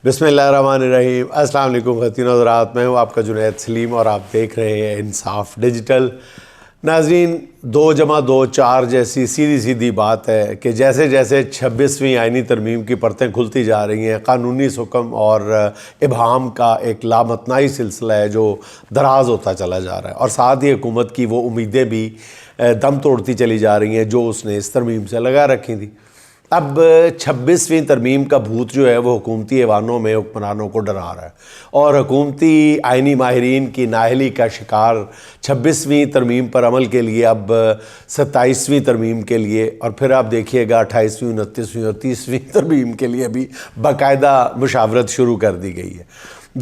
بسم اللہ الرحمن الرحیم۔ السلام علیکم خواتین و حضرات، میں ہوں آپ کا جنید سلیم اور آپ دیکھ رہے ہیں انصاف ڈیجیٹل۔ ناظرین، 2+2=4 جیسی سیدھی سیدھی بات ہے کہ جیسے جیسے 26ویں آئینی ترمیم کی پرتیں کھلتی جا رہی ہیں، قانونی حکم اور ابہام کا ایک لامتناہی سلسلہ ہے جو دراز ہوتا چلا جا رہا ہے، اور ساتھ ہی حکومت کی وہ امیدیں بھی دم توڑتی چلی جا رہی ہیں جو اس نے اس ترمیم سے لگا رکھی تھی۔ اب 26ویں ترمیم کا بھوت جو ہے وہ حکومتی ایوانوں میں حکمرانوں کو ڈرا رہا ہے، اور حکومتی آئینی ماہرین کی نااہلی کا شکار 26ویں ترمیم پر عمل کے لیے اب 27ویں ترمیم کے لیے، اور پھر آپ دیکھیے گا 28ویں 29ویں اور 30ویں ترمیم کے لیے بھی باقاعدہ مشاورت شروع کر دی گئی ہے۔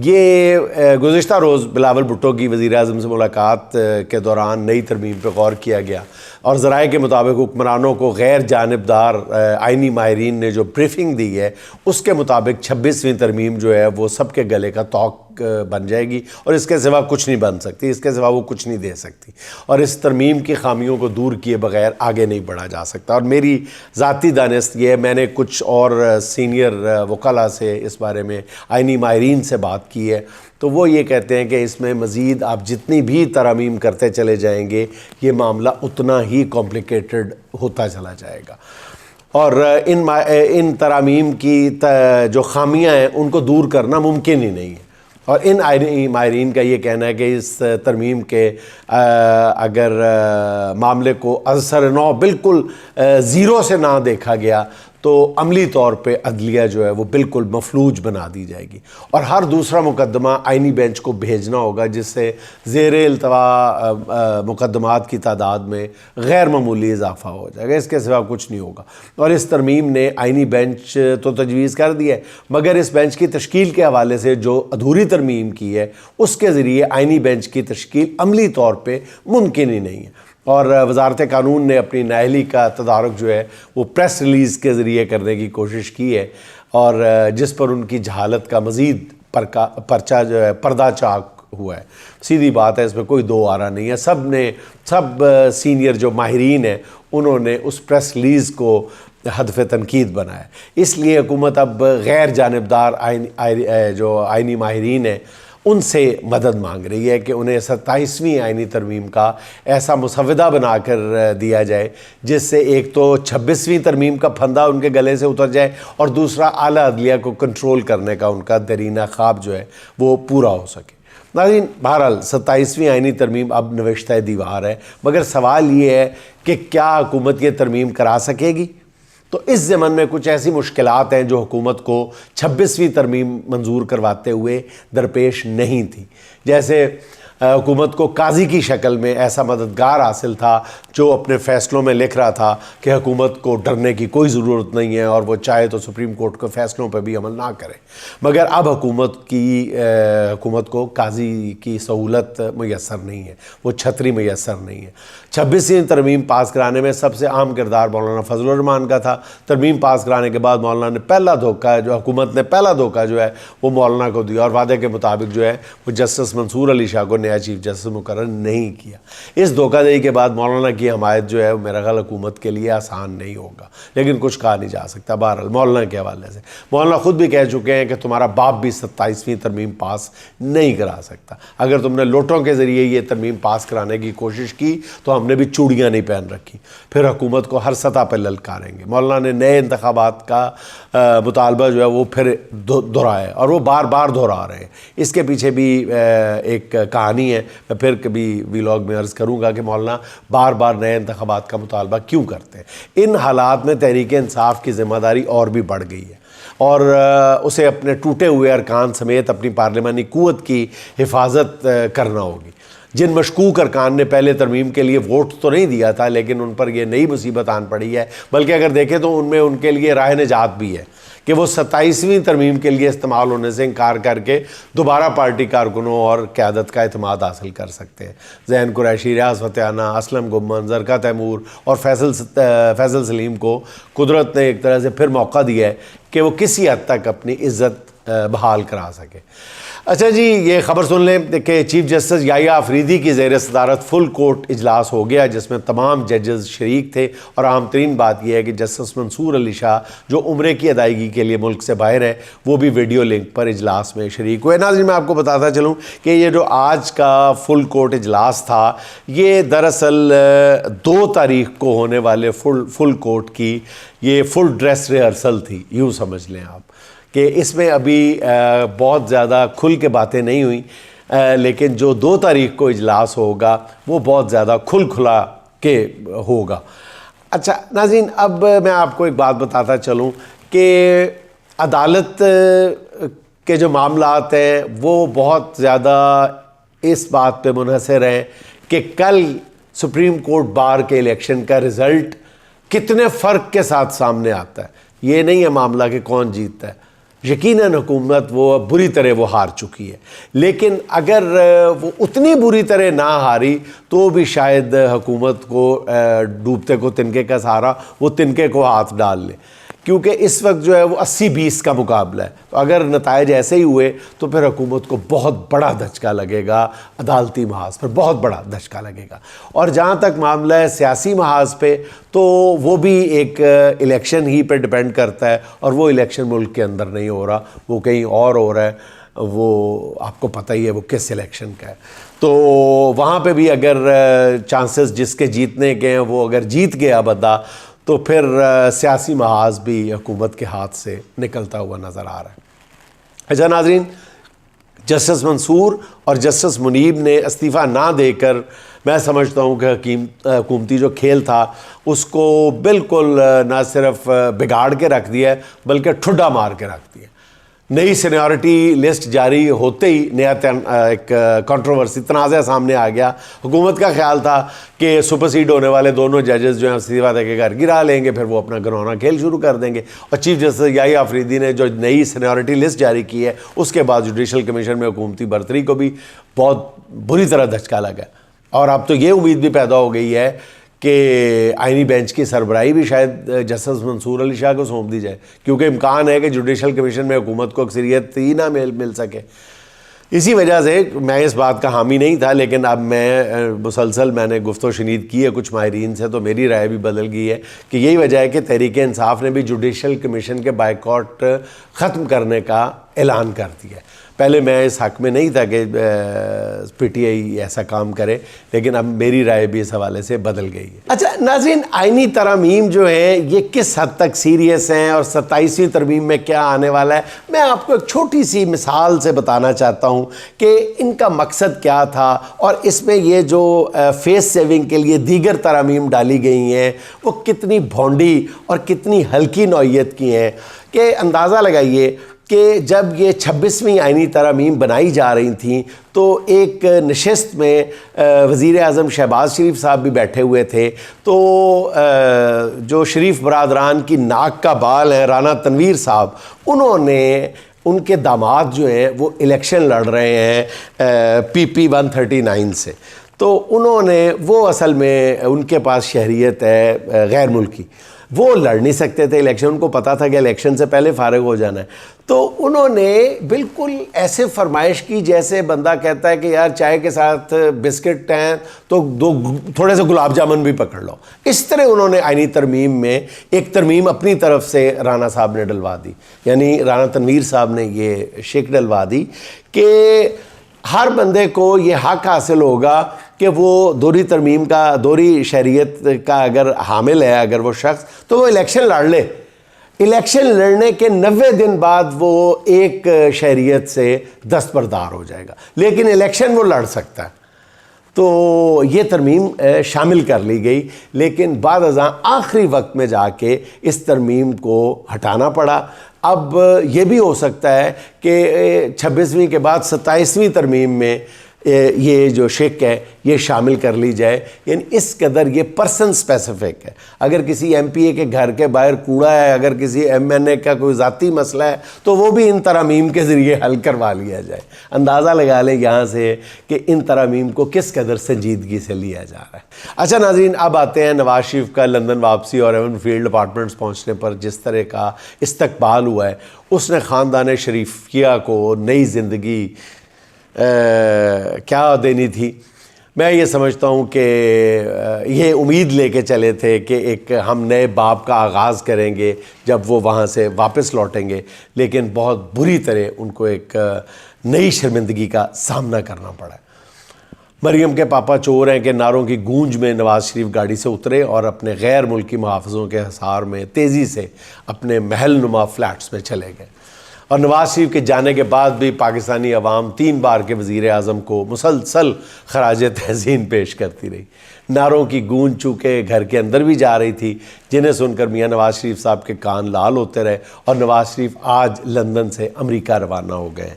یہ گزشتہ روز بلاول بھٹو کی وزیر اعظم سے ملاقات کے دوران نئی ترمیم پہ غور کیا گیا، اور ذرائع کے مطابق حکمرانوں کو غیر جانبدار آئینی ماہرین نے جو بریفنگ دی ہے اس کے مطابق 26ویں ترمیم جو ہے وہ سب کے گلے کا توق بن جائے گی، اور اس کے سوا کچھ نہیں بن سکتی، اس کے سوا وہ کچھ نہیں دے سکتی، اور اس ترمیم کی خامیوں کو دور کیے بغیر آگے نہیں بڑھا جا سکتا۔ اور میری ذاتی دانست یہ ہے، میں نے کچھ اور سینئر وکلاء سے اس بارے میں آئینی ماہرین سے بات کی ہے، تو وہ یہ کہتے ہیں کہ اس میں مزید آپ جتنی بھی ترامیم کرتے چلے جائیں گے یہ معاملہ اتنا ہی کمپلیکیٹڈ ہوتا چلا جائے گا، اور ان ترامیم کی جو خامیاں ہیں ان کو دور کرنا ممکن ہی نہیں ہے۔ اور ان آئینی ماہرین کا یہ کہنا ہے کہ اس ترمیم کے اگر معاملے کو از سر نو بالکل زیرو سے نہ دیکھا گیا تو عملی طور پہ عدلیہ جو ہے وہ بالکل مفلوج بنا دی جائے گی، اور ہر دوسرا مقدمہ آئینی بینچ کو بھیجنا ہوگا، جس سے زیر التوا مقدمات کی تعداد میں غیر معمولی اضافہ ہو جائے گا۔ اس کے سوا کچھ نہیں ہوگا، اور اس ترمیم نے آئینی بینچ تو تجویز کر دی ہے، مگر اس بینچ کی تشکیل کے حوالے سے جو ادھوری ترمیم کی ہے اس کے ذریعے آئینی بینچ کی تشکیل عملی طور پہ ممکن ہی نہیں ہے۔ اور وزارت قانون نے اپنی نااہلی کا تدارک جو ہے وہ پریس ریلیز کے ذریعے کرنے کی کوشش کی ہے، اور جس پر ان کی جہالت کا مزید پرچہ جو ہے پردہ چاک ہوا ہے۔ سیدھی بات ہے، اس میں کوئی دو آرا نہیں ہے، سب سینئر جو ماہرین ہیں انہوں نے اس پریس ریلیز کو ہدف تنقید بنایا۔ اس لیے حکومت اب غیر جانبدار جو آئینی ماہرین ہیں ان سے مدد مانگ رہی ہے کہ انہیں 27ویں آئینی ترمیم کا ایسا مسودہ بنا کر دیا جائے جس سے ایک تو 26ویں ترمیم کا پھندا ان کے گلے سے اتر جائے، اور دوسرا اعلیٰ عدلیہ کو کنٹرول کرنے کا ان کا دیرینہ خواب جو ہے وہ پورا ہو سکے۔ ناظرین، بہرحال 27ویں آئینی ترمیم اب نوشتہ دیوار ہے، مگر سوال یہ ہے کہ کیا حکومت یہ ترمیم کرا سکے گی؟ تو اس ضمن میں کچھ ایسی مشکلات ہیں جو حکومت کو 26ویں ترمیم منظور کرواتے ہوئے درپیش نہیں تھی، جیسے حکومت کو قاضی کی شکل میں ایسا مددگار حاصل تھا جو اپنے فیصلوں میں لکھ رہا تھا کہ حکومت کو ڈرنے کی کوئی ضرورت نہیں ہے، اور وہ چاہے تو سپریم کورٹ کے فیصلوں پہ بھی عمل نہ کرے، مگر اب حکومت کو قاضی کی سہولت میسر نہیں ہے، وہ چھتری میسر نہیں ہے۔ 26ویں ترمیم پاس کرانے میں سب سے اہم کردار مولانا فضل الرحمان کا تھا۔ ترمیم پاس کرانے کے بعد مولانا نے حکومت نے پہلا دھوکہ جو ہے وہ مولانا کو دیا، اور وعدے کے مطابق جو ہے وہ جسٹس منصور علی شاہ کو نیا چیف جسٹس مقرر نہیں کیا۔ اس دھوکہ دہی کے بعد مولانا کی حمایت جو ہے میرا خیال حکومت کے لیے آسان نہیں ہوگا، لیکن کچھ کہا نہیں جا سکتا۔ بہرحال مولانا کے حوالے سے مولانا خود بھی کہہ چکے ہیں کہ تمہارا باپ بھی 27ویں ترمیم پاس نہیں کرا سکتا، اگر تم نے لوٹوں کے ذریعے یہ ترمیم پاس کرانے کی کوشش کی تو ہم نے بھی چوڑیاں نہیں پہن رکھی، پھر حکومت کو ہر سطح پہ للکاریں گے۔ مولانا نے نئے انتخابات کا مطالبہ جو ہے وہ پھر دہرایا، اور وہ بار بار دہرا رہے ہیں۔ اس کے پیچھے بھی ایک کہانی ہے، میں پھر کبھی ویلاگ میں عرض کروں گا کہ مولانا بار بار نئے انتخابات کا مطالبہ کیوں کرتے ہیں۔ ان حالات میں تحریک انصاف کی ذمہ داری اور بھی بڑھ گئی ہے، اور اسے اپنے ٹوٹے ہوئے ارکان سمیت اپنی پارلیمانی قوت کی حفاظت کرنا ہوگی۔ جن مشکوک ارکان نے پہلے ترمیم کے لیے ووٹ تو نہیں دیا تھا، لیکن ان پر یہ نئی مصیبت آن پڑی ہے، بلکہ اگر دیکھیں تو ان میں ان کے لیے راہ نجات بھی ہے کہ وہ 27ویں ترمیم کے لیے استعمال ہونے سے انکار کر کے دوبارہ پارٹی کارکنوں اور قیادت کا اعتماد حاصل کر سکتے ہیں۔ ذہین قریشی، ریاض فتح، اسلم گمان، زرقا تیمور اور فیصل سلیم کو قدرت نے ایک طرح سے پھر موقع دیا ہے کہ وہ کسی حد تک اپنی عزت بحال کرا سکے۔ اچھا جی، یہ خبر سن لیں کہ چیف جسٹس یحییٰ آفریدی کی زیر صدارت فل کورٹ اجلاس ہو گیا جس میں تمام ججز شریک تھے، اور اہم ترین بات یہ ہے کہ جسٹس منصور علی شاہ جو عمرے کی ادائیگی کے لیے ملک سے باہر ہے وہ بھی ویڈیو لنک پر اجلاس میں شریک ہوئے۔ ناظرین، میں آپ کو بتاتا چلوں کہ یہ جو آج کا فل کورٹ اجلاس تھا یہ دراصل 2 تاریخ کو ہونے والے فل کورٹ کی یہ فل ڈریس ریہرسل تھی، یوں سمجھ لیں آپ کہ اس میں ابھی بہت زیادہ کھل کے باتیں نہیں ہوئیں، لیکن جو 2 تاریخ کو اجلاس ہوگا وہ بہت زیادہ کھلا کے ہوگا۔ اچھا ناظرین، اب میں آپ کو ایک بات بتاتا چلوں کہ عدالت کے جو معاملات ہیں وہ بہت زیادہ اس بات پہ منحصر ہیں کہ کل سپریم کورٹ بار کے الیکشن کا رزلٹ کتنے فرق کے ساتھ سامنے آتا ہے۔ یہ نہیں ہے معاملہ کہ کون جیتتا ہے، یقیناً حکومت وہ بری طرح وہ ہار چکی ہے، لیکن اگر وہ اتنی بری طرح نہ ہاری تو بھی شاید حکومت کو ڈوبتے کو تنکے کا سہارا، وہ تنکے کو ہاتھ ڈال لے، کیونکہ اس وقت جو ہے وہ 80-20 کا مقابلہ ہے۔ تو اگر نتائج ایسے ہی ہوئے تو پھر حکومت کو بہت بڑا دھچکا لگے گا، عدالتی محاذ پر بہت بڑا دھچکا لگے گا۔ اور جہاں تک معاملہ ہے سیاسی محاذ پہ، تو وہ بھی ایک الیکشن ہی پہ ڈیپینڈ کرتا ہے، اور وہ الیکشن ملک کے اندر نہیں ہو رہا، وہ کہیں اور ہو رہا ہے، وہ آپ کو پتہ ہی ہے وہ کس الیکشن کا ہے۔ تو وہاں پہ بھی اگر چانسز جس کے جیتنے کے ہیں وہ اگر جیت گیا بندہ تو پھر سیاسی محاذ بھی حکومت کے ہاتھ سے نکلتا ہوا نظر آ رہا ہے۔ اچھا ناظرین، جسٹس منصور اور جسٹس منیب نے استعفیٰ نہ دے کر میں سمجھتا ہوں کہ حکومتی جو کھیل تھا اس کو بالکل نہ صرف بگاڑ کے رکھ دیا ہے بلکہ ٹھڈا مار کے رکھ دیا۔ نئی سینیورٹی لسٹ جاری ہوتے ہی نیا ایک کنٹروورسی تنازع سامنے آ گیا۔ حکومت کا خیال تھا کہ سپرسیڈ ہونے والے دونوں ججز جو ہیں استعفیٰ دے کے گھر گرا لیں گے، پھر وہ اپنا گھنونا کھیل شروع کر دیں گے، اور چیف جسٹس یحییٰ آفریدی نے جو نئی سینیورٹی لسٹ جاری کی ہے اس کے بعد جوڈیشل کمیشن میں حکومتی برتری کو بھی بہت بری طرح دھچکا لگا، اور اب تو یہ امید بھی پیدا ہو گئی ہے کہ آئینی بینچ کی سربراہی بھی شاید جسٹس منصور علی شاہ کو سونپ دی جائے، کیونکہ امکان ہے کہ جوڈیشل کمیشن میں حکومت کو اکثریت ہی نہ مل سکے۔ اسی وجہ سے میں اس بات کا حامی نہیں تھا، لیکن اب مسلسل میں نے گفت و شنید کی ہے کچھ ماہرین سے، تو میری رائے بھی بدل گئی ہے کہ یہی وجہ ہے کہ تحریک انصاف نے بھی جوڈیشل کمیشن کے بائیکاٹ ختم کرنے کا اعلان کر دیا ہے۔ پہلے میں اس حق میں نہیں تھا کہ پی ٹی آئی ایسا کام کرے، لیکن اب میری رائے بھی اس حوالے سے بدل گئی ہے۔ اچھا ناظرین، آئینی ترامیم جو ہیں یہ کس حد تک سیریس ہیں اور 27ویں ترمیم میں کیا آنے والا ہے، میں آپ کو ایک چھوٹی سی مثال سے بتانا چاہتا ہوں کہ ان کا مقصد کیا تھا، اور اس میں یہ جو فیس سیونگ کے لیے دیگر ترامیم ڈالی گئی ہیں وہ کتنی بھونڈی اور کتنی ہلکی نوعیت کی ہیں۔ کہ اندازہ لگائیے کہ جب یہ 26ویں آئینی ترامیم بنائی جا رہی تھیں تو ایک نشست میں وزیر اعظم شہباز شریف صاحب بھی بیٹھے ہوئے تھے، تو جو شریف برادران کی ناک کا بال ہے رانا تنویر صاحب، انہوں نے ان کے داماد جو ہیں وہ الیکشن لڑ رہے ہیں PP 139 سے، تو انہوں نے وہ اصل میں ان کے پاس شہریت ہے غیر ملکی، وہ لڑ نہیں سکتے تھے الیکشن، ان کو پتا تھا کہ الیکشن سے پہلے فارغ ہو جانا ہے، تو انہوں نے بالکل ایسے فرمائش کی جیسے بندہ کہتا ہے کہ یار چائے کے ساتھ بسکٹ ہیں تو تھوڑے سے گلاب جامن بھی پکڑ لو۔ اس طرح انہوں نے آئینی ترمیم میں ایک ترمیم اپنی طرف سے رانا صاحب نے ڈلوا دی، یعنی رانا تنویر صاحب نے یہ شک ڈلوا دی کہ ہر بندے کو یہ حق حاصل ہوگا کہ وہ دوہری ترمیم کا، دوہری شہریت کا اگر حامل ہے اگر وہ شخص، تو وہ الیکشن لڑ لے، الیکشن لڑنے کے 90 دن بعد وہ ایک شہریت سے دستبردار ہو جائے گا، لیکن الیکشن وہ لڑ سکتا ہے۔ تو یہ ترمیم شامل کر لی گئی، لیکن بعد ازاں آخری وقت میں جا کے اس ترمیم کو ہٹانا پڑا۔ اب یہ بھی ہو سکتا ہے کہ 26ویں کے بعد 27ویں ترمیم میں یہ جو شک ہے یہ شامل کر لی جائے. یعنی اس قدر یہ پرسن اسپیسیفک ہے. اگر کسی ایم پی اے کے گھر کے باہر کوڑا ہے, اگر کسی ایم این اے کا کوئی ذاتی مسئلہ ہے, تو وہ بھی ان ترامیم کے ذریعے حل کروا لیا جائے. اندازہ لگا لیں یہاں سے کہ ان ترامیم کو کس قدر سنجیدگی سے لیا جا رہا ہے. اچھا ناظرین, اب آتے ہیں نواز شریف کا لندن واپسی اور ایون فیلڈ اپارٹمنٹس پہنچنے پر جس طرح کا استقبال ہوا ہے. اس نے خاندان شریفیہ کو نئی زندگی کیا دینی تھی. میں یہ سمجھتا ہوں کہ یہ امید لے کے چلے تھے کہ ایک ہم نئے باب کا آغاز کریں گے جب وہ وہاں سے واپس لوٹیں گے, لیکن بہت بری طرح ان کو ایک نئی شرمندگی کا سامنا کرنا پڑا. مریم کے پاپا چور ہیں کہ نعروں کی گونج میں نواز شریف گاڑی سے اترے اور اپنے غیر ملکی محافظوں کے حصار میں تیزی سے اپنے محل نما فلیٹس میں چلے گئے. اور نواز شریف کے جانے کے بعد بھی پاکستانی عوام 3 بار کے وزیر اعظم کو مسلسل خراج تحسین پیش کرتی رہی. نعروں کی گونج چونکہ گھر کے اندر بھی جا رہی تھی, جنہیں سن کر میاں نواز شریف صاحب کے کان لال ہوتے رہے, اور نواز شریف آج لندن سے امریکہ روانہ ہو گئے.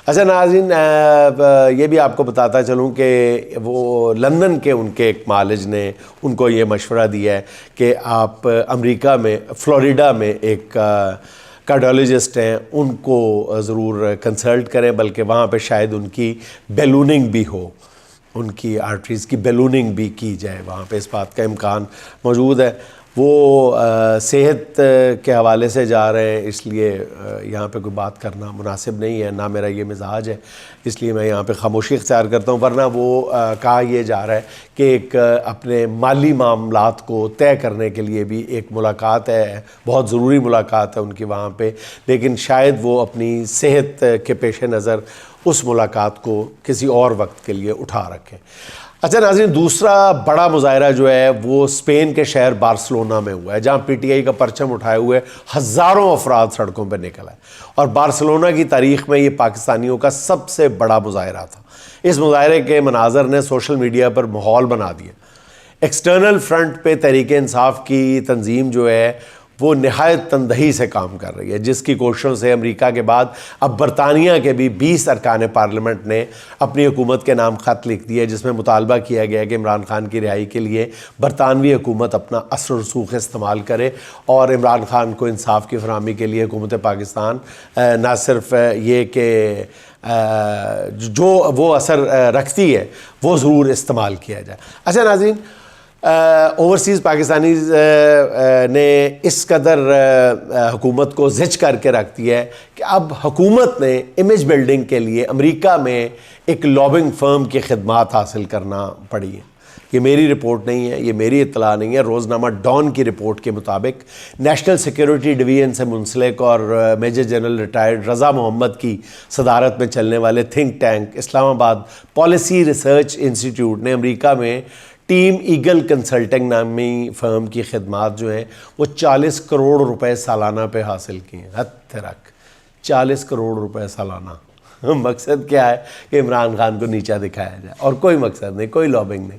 اچھا ناظرین, یہ بھی آپ کو بتاتا چلوں کہ وہ لندن کے ان کے ایک معالج نے ان کو یہ مشورہ دیا ہے کہ آپ امریکہ میں فلوریڈا میں ایک کارڈیولوجسٹ ہیں, ان کو ضرور کنسلٹ کریں, بلکہ وہاں پہ شاید ان کی بیلوننگ بھی ہو, ان کی آرٹریز کی بیلوننگ بھی کی جائے, وہاں پہ اس بات کا امکان موجود ہے. وہ صحت کے حوالے سے جا رہے ہیں, اس لیے یہاں پہ کوئی بات کرنا مناسب نہیں ہے, نہ میرا یہ مزاج ہے, اس لیے میں یہاں پہ خاموشی اختیار کرتا ہوں. ورنہ وہ کہا یہ جا رہا ہے کہ ایک اپنے مالی معاملات کو طے کرنے کے لیے بھی ایک ملاقات ہے, بہت ضروری ملاقات ہے ان کی وہاں پہ, لیکن شاید وہ اپنی صحت کے پیش نظر اس ملاقات کو کسی اور وقت کے لیے اٹھا رکھیں. اچھا ناظرین, دوسرا بڑا مظاہرہ جو ہے وہ اسپین کے شہر بارسلونا میں ہوا ہے, جہاں پی ٹی آئی کا پرچم اٹھائے ہوئے ہزاروں افراد سڑکوں پہ نکل آئے. اور بارسلونا کی تاریخ میں یہ پاکستانیوں کا سب سے بڑا مظاہرہ تھا. اس مظاہرے کے مناظر نے سوشل میڈیا پر ماحول بنا دیا. ایکسٹرنل فرنٹ پہ تحریک انصاف کی تنظیم جو ہے وہ نہایت تندہی سے کام کر رہی ہے, جس کی کوششوں سے امریکہ کے بعد اب برطانیہ کے بھی 20 ارکان پارلیمنٹ نے اپنی حکومت کے نام خط لکھ دیا, جس میں مطالبہ کیا گیا کہ عمران خان کی رہائی کے لیے برطانوی حکومت اپنا اثر و رسوخ استعمال کرے, اور عمران خان کو انصاف کی فراہمی کے لیے حکومت پاکستان نہ صرف یہ کہ جو وہ اثر رکھتی ہے وہ ضرور استعمال کیا جائے. اچھا ناظرین, اوورسیز پاکستانیز نے اس قدر حکومت کو زچ کر کے رکھ دیا ہے کہ اب حکومت نے امیج بلڈنگ کے لیے امریکہ میں ایک لابنگ فرم کی خدمات حاصل کرنا پڑی ہیں. یہ میری رپورٹ نہیں ہے, یہ میری اطلاع نہیں ہے. روزنامہ ڈان کی رپورٹ کے مطابق نیشنل سیکیورٹی ڈویژن سے منسلک اور میجر جنرل ریٹائرڈ رضا محمد کی صدارت میں چلنے والے تھنک ٹینک اسلام آباد پالیسی ریسرچ انسٹیٹیوٹ نے امریکہ میں ٹیم ایگل کنسلٹنگ نامی فرم کی خدمات جو ہیں وہ 40 کروڑ روپے سالانہ پہ حاصل کی ہیں. حد رکھ 40 کروڑ روپے سالانہ. مقصد کیا ہے کہ عمران خان کو نیچا دکھایا جائے, اور کوئی مقصد نہیں, کوئی لابنگ نہیں.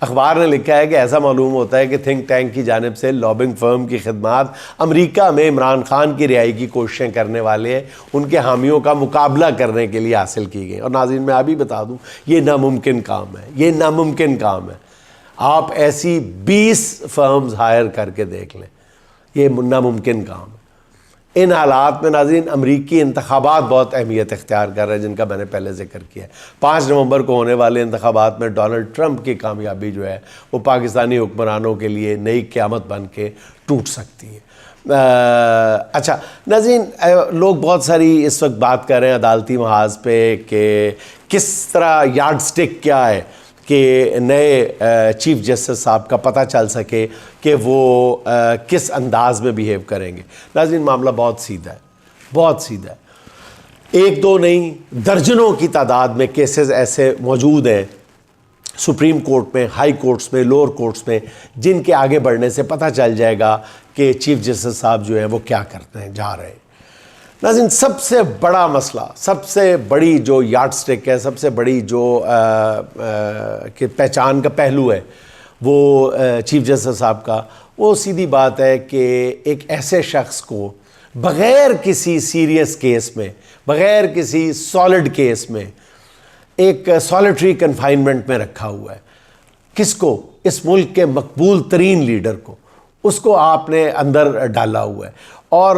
اخبار نے لکھا ہے کہ ایسا معلوم ہوتا ہے کہ تھنک ٹینک کی جانب سے لابنگ فرم کی خدمات امریکہ میں عمران خان کی رہائی کی کوششیں کرنے والے ان کے حامیوں کا مقابلہ کرنے کے لیے حاصل کی گئی. اور ناظرین میں ابھی بتا دوں, یہ ناممکن کام ہے, یہ ناممکن کام ہے. آپ ایسی 20 فرمز ہائر کر کے دیکھ لیں, یہ ناممکن کام ہے. ان حالات میں ناظرین امریکی انتخابات بہت اہمیت اختیار کر رہے ہیں, جن کا میں نے پہلے ذکر کیا ہے. 5 نومبر کو ہونے والے انتخابات میں ڈونلڈ ٹرمپ کی کامیابی جو ہے وہ پاکستانی حکمرانوں کے لیے نئی قیامت بن کے ٹوٹ سکتی ہے. اچھا ناظرین, لوگ بہت ساری اس وقت بات کر رہے ہیں عدالتی محاذ پہ کہ کس طرح یارڈ سٹک کیا ہے کہ نئے چیف جسٹس صاحب کا پتہ چل سکے کہ وہ کس انداز میں بیہیو کریں گے. ناظرین معاملہ بہت سیدھا ہے, بہت سیدھا ہے. 1-2 نہیں, درجنوں کی تعداد میں کیسز ایسے موجود ہیں سپریم کورٹ میں, ہائی کورٹس میں, لوور کورٹس میں, جن کے آگے بڑھنے سے پتہ چل جائے گا کہ چیف جسٹس صاحب جو ہیں وہ کیا کرتے ہیں جا رہے ہیں. ناظرین سب سے بڑا مسئلہ, سب سے بڑی جو یارڈ سٹک ہے, سب سے بڑی جو کہ پہچان کا پہلو ہے وہ چیف جسٹس صاحب کا, وہ سیدھی بات ہے کہ ایک ایسے شخص کو بغیر کسی سیریس کیس میں, بغیر کسی سالڈ کیس میں ایک سالیٹری کنفائنمنٹ میں رکھا ہوا ہے. کس کو؟ اس ملک کے مقبول ترین لیڈر کو، اس کو آپ نے اندر ڈالا ہوا ہے. اور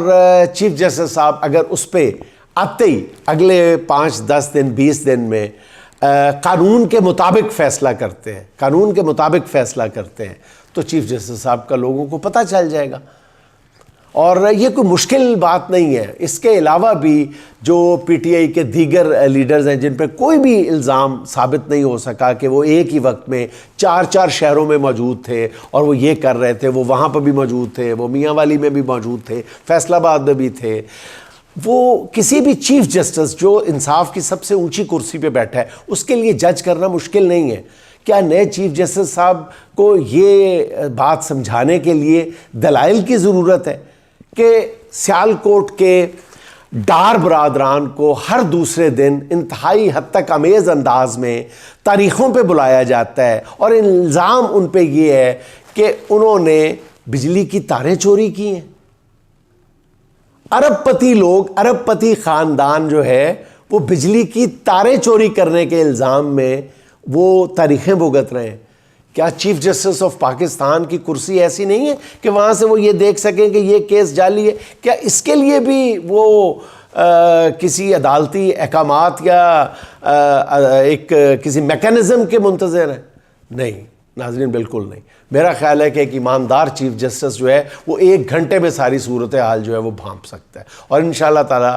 چیف جسٹس صاحب اگر اس پہ آتے ہی اگلے 5 10 دن 20 دن میں قانون کے مطابق فیصلہ کرتے ہیں، قانون کے مطابق فیصلہ کرتے ہیں، تو چیف جسٹس صاحب کا لوگوں کو پتہ چل جائے گا. اور یہ کوئی مشکل بات نہیں ہے. اس کے علاوہ بھی جو پی ٹی آئی کے دیگر لیڈرز ہیں جن پہ کوئی بھی الزام ثابت نہیں ہو سکا کہ وہ ایک ہی وقت میں 4 شہروں میں موجود تھے اور وہ یہ کر رہے تھے، وہ وہاں پہ بھی موجود تھے، وہ میاں والی میں بھی موجود تھے، فیصل آباد میں بھی تھے، وہ کسی بھی چیف جسٹس جو انصاف کی سب سے اونچی کرسی پہ بیٹھا ہے اس کے لیے جج کرنا مشکل نہیں ہے. کیا نئے چیف جسٹس صاحب کو یہ بات سمجھانے کے لیے دلائل کی ضرورت ہے کہ سیالکوٹ کے ڈار برادران کو ہر دوسرے دن انتہائی حد تک امیز انداز میں تاریخوں پہ بلایا جاتا ہے اور الزام ان پہ یہ ہے کہ انہوں نے بجلی کی تاریں چوری کی ہیں؟ ارب پتی لوگ، ارب پتی خاندان جو ہے وہ بجلی کی تاریں چوری کرنے کے الزام میں وہ تاریخیں بھگت رہے ہیں. کیا چیف جسٹس آف پاکستان کی کرسی ایسی نہیں ہے کہ وہاں سے وہ یہ دیکھ سکیں کہ یہ کیس جعلی ہے؟ کیا اس کے لیے بھی وہ کسی عدالتی احکامات یا کسی میکانزم کے منتظر ہیں؟ نہیں ناظرین، بالکل نہیں. میرا خیال ہے کہ ایک ایماندار چیف جسٹس جو ہے وہ 1 گھنٹے میں ساری صورتحال جو ہے وہ بھانپ سکتا ہے، اور انشاءاللہ تعالی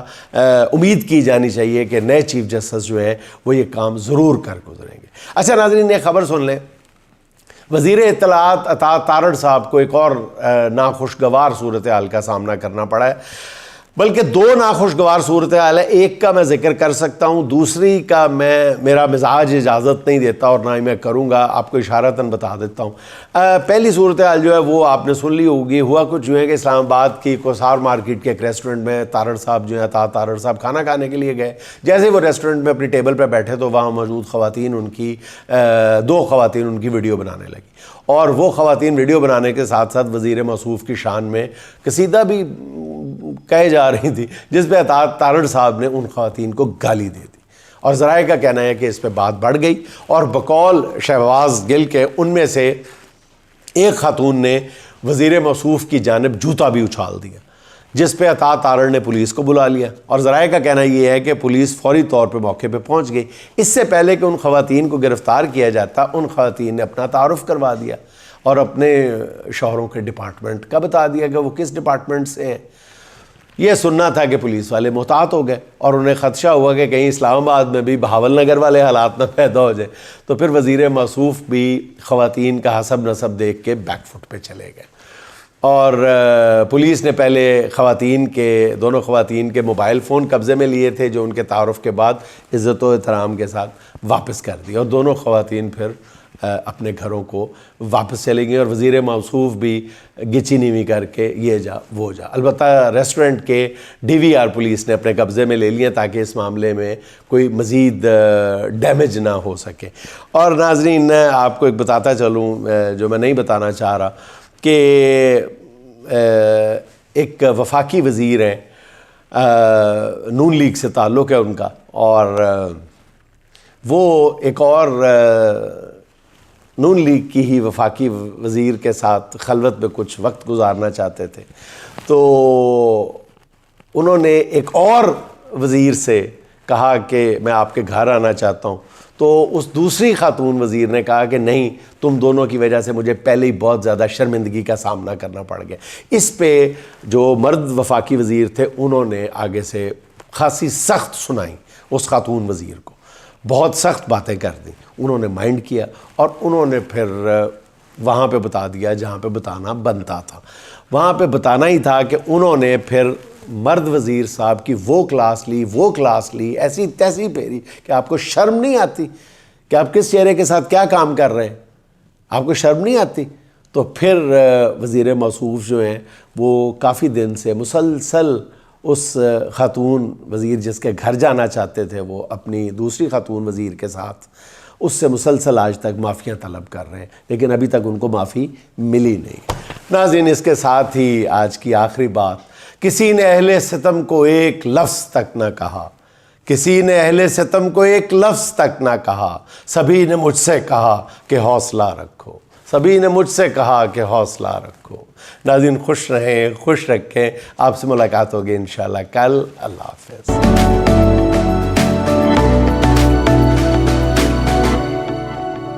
امید کی جانی چاہیے کہ نئے چیف جسٹس جو ہے وہ یہ کام ضرور کر گزریں گے. اچھا ناظرین، ایک خبر سن لیں. وزیر اطلاعات عطا تارڑ صاحب کو ایک اور ناخوشگوار صورتحال کا سامنا کرنا پڑا ہے، بلکہ 2 ناخوشگوار صورتحال ہے. ایک کا میں ذکر کر سکتا ہوں، دوسری کا میرا مزاج اجازت نہیں دیتا اور نہ ہی میں کروں گا، آپ کو اشارتاً بتا دیتا ہوں. پہلی صورتحال جو ہے وہ آپ نے سن لی ہوگی. ہوا کچھ جو ہے کہ اسلام آباد کی کوثار مارکیٹ کے ایک ریسٹورنٹ میں تارڑ صاحب جو ہیں، عطا تارڑ صاحب کھانا کھانے کے لیے گئے. جیسے ہی وہ ریسٹورنٹ میں اپنی ٹیبل پہ بیٹھے تو وہاں موجود خواتین ان کی 2 خواتین ان کی ویڈیو بنانے لگی، اور وہ خواتین ویڈیو بنانے کے ساتھ ساتھ وزیر موصوف کی شان میں قصیدہ بھی کہے جا رہی تھی، جس پہ عطا تارڑ صاحب نے ان خواتین کو گالی دے دی. اور ذرائع کا کہنا ہے کہ اس پہ بات بڑھ گئی، اور بقول شہباز گل کے ان میں سے ایک خاتون نے وزیر موصوف کی جانب جوتا بھی اچھال دیا، جس پہ عطا تارڑ نے پولیس کو بلا لیا. اور ذرائع کا کہنا یہ ہے کہ پولیس فوری طور پہ موقع پہ پہنچ گئی. اس سے پہلے کہ ان خواتین کو گرفتار کیا جاتا، ان خواتین نے اپنا تعارف کروا دیا اور اپنے شوہروں کے ڈپارٹمنٹ کا بتا دیا کہ وہ کس ڈپارٹمنٹ سے ہیں. یہ سننا تھا کہ پولیس والے محتاط ہو گئے، اور انہیں خدشہ ہوا کہ کہیں اسلام آباد میں بھی بہاول نگر والے حالات نہ پیدا ہو جائے. تو پھر وزیر موصوف بھی خواتین کا حسب نسب دیکھ کے بیک فٹ پہ چلے گئے، اور پولیس نے پہلے دونوں خواتین کے موبائل فون قبضے میں لیے تھے، جو ان کے تعارف کے بعد عزت و احترام کے ساتھ واپس کر دی، اور دونوں خواتین پھر اپنے گھروں کو واپس چلے گئیں، اور وزیر موصوف بھی گچی نیوی کر کے یہ جا وہ جا. البتہ ریسٹورنٹ کے ڈی وی آر پولیس نے اپنے قبضے میں لے لیے تاکہ اس معاملے میں کوئی مزید ڈیمیج نہ ہو سکے. اور ناظرین، آپ کو ایک بتاتا چلوں جو میں نہیں بتانا چاہ رہا، کہ ایک وفاقی وزیر ہیں، نون لیگ سے تعلق ہے ان کا، اور وہ ایک اور نون لیگ کی ہی وفاقی وزیر کے ساتھ خلوت میں کچھ وقت گزارنا چاہتے تھے. تو انہوں نے ایک اور وزیر سے کہا کہ میں آپ کے گھر آنا چاہتا ہوں. تو اس دوسری خاتون وزیر نے کہا کہ نہیں، تم دونوں کی وجہ سے مجھے پہلے ہی بہت زیادہ شرمندگی کا سامنا کرنا پڑ گیا. اس پہ جو مرد وفاقی وزیر تھے انہوں نے آگے سے خاصی سخت سنائیں اس خاتون وزیر کو، بہت سخت باتیں کر دیں. انہوں نے مائنڈ کیا اور انہوں نے پھر وہاں پہ بتا دیا جہاں پہ بتانا بنتا تھا. وہاں پہ بتانا ہی تھا کہ انہوں نے پھر مرد وزیر صاحب کی وہ کلاس لی ایسی تیسی پھیری کہ آپ کو شرم نہیں آتی کہ آپ کس چہرے کے ساتھ کیا کام کر رہے ہیں؟ آپ کو شرم نہیں آتی؟ تو پھر وزیر موصوف جو ہیں وہ کافی دن سے مسلسل اس خاتون وزیر جس کے گھر جانا چاہتے تھے، وہ اپنی دوسری خاتون وزیر کے ساتھ اس سے مسلسل آج تک معافیاں طلب کر رہے ہیں، لیکن ابھی تک ان کو معافی ملی نہیں. ناظرین، اس کے ساتھ ہی آج کی آخری بات، کسی نے اہل ستم کو ایک لفظ تک نہ کہا، کسی نے اہل ستم کو ایک لفظ تک نہ کہا، سبھی نے مجھ سے کہا کہ حوصلہ رکھو، سبھی نے مجھ سے کہا کہ حوصلہ رکھو۔ ناظرین خوش رہیں، خوش رکھیں، آپ سے ملاقات ہوگی انشاءاللہ کل۔ اللہ حافظ۔